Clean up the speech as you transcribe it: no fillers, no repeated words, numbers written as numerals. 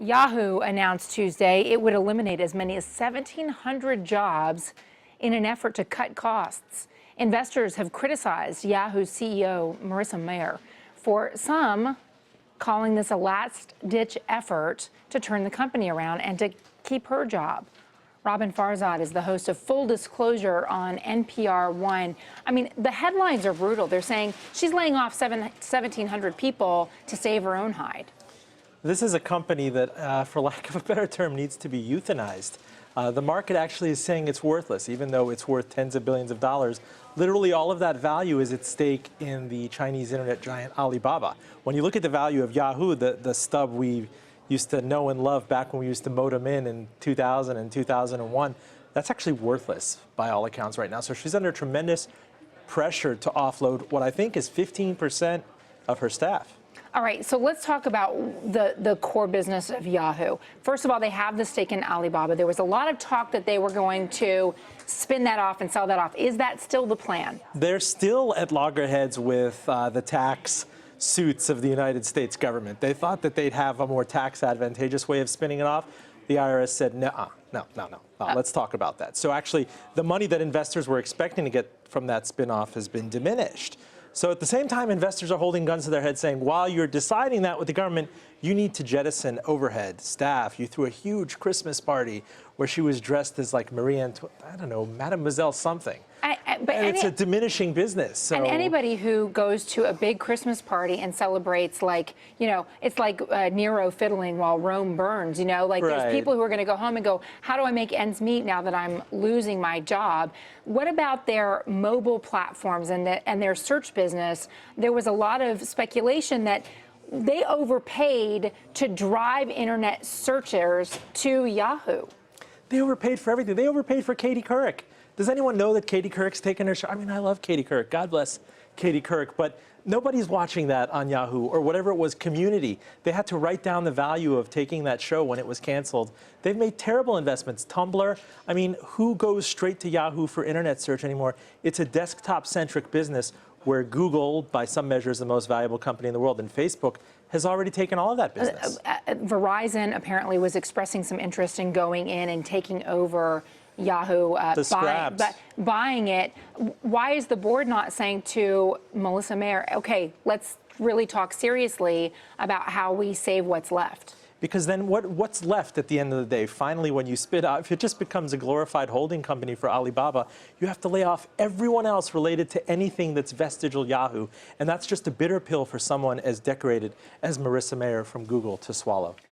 Yahoo announced Tuesday it would eliminate as many as 1,700 jobs in an effort to cut costs. Investors have criticized Yahoo CEO Marissa Mayer for some calling this a last-ditch effort to turn the company around and to keep her job. Roben Farzad is the host of Full Disclosure on NPR One. I mean, the headlines are brutal. They're saying she's laying off 1,700 people to save her own hide. This is a company that, for lack of a better term, needs to be euthanized. The market actually is saying it's worthless, even though it's worth tens of billions of dollars. Literally all of that value is at stake in the Chinese internet giant Alibaba. When you look at the value of Yahoo, the stub we used to know and love back when we used to modem in 2000 and 2001, that's actually worthless by all accounts right now. So she's under tremendous pressure to offload what I think is 15% of her staff. All right, so let's talk about the core business of Yahoo. First of all, they have the stake in Alibaba. There was a lot of talk that they were going to spin that off and sell that off. Is that still the plan? They're still at loggerheads with the tax suits of the United States government. They thought that they'd have a more tax advantageous way of spinning it off. The IRS said, no, let's talk about that. So actually, the money that investors were expecting to get from that spin-off has been diminished. So at the same time, investors are holding guns to their head saying, while you're deciding that with the government, you need to jettison overhead, staff. You threw a huge Christmas party where she was dressed as like Marie Antoinette, I don't know, Mademoiselle something. It's a diminishing business. So. And anybody who goes to a big Christmas party and celebrates, like, you know, it's like Nero fiddling while Rome burns, you know, like there's people who are going to go home and go, how do I make ends meet now that I'm losing my job? What about their mobile platforms and their search business? There was a lot of speculation that they overpaid to drive internet searchers to Yahoo. They overpaid for everything. They overpaid for Katie Couric. Does anyone know that Katie Couric's taken her show? I mean, I love Katie Couric. God bless Katie Couric. But nobody's watching that on Yahoo or whatever it was, Community. They had to write down the value of taking that show when it was canceled. They've made terrible investments. Tumblr, I mean, who goes straight to Yahoo for internet search anymore? It's a desktop-centric business where Google, by some measure, is the most valuable company in the world, and Facebook has already taken all of that business. Verizon apparently was expressing some interest in going in and taking over Yahoo, buying it. Why is the board not saying to Marissa Mayer, okay, let's really talk seriously about how we save what's left? Because then what's left at the end of the day? Finally, when you spit out, if it just becomes a glorified holding company for Alibaba, you have to lay off everyone else related to anything that's vestigial Yahoo. And that's just a bitter pill for someone as decorated as Marissa Mayer from Google to swallow.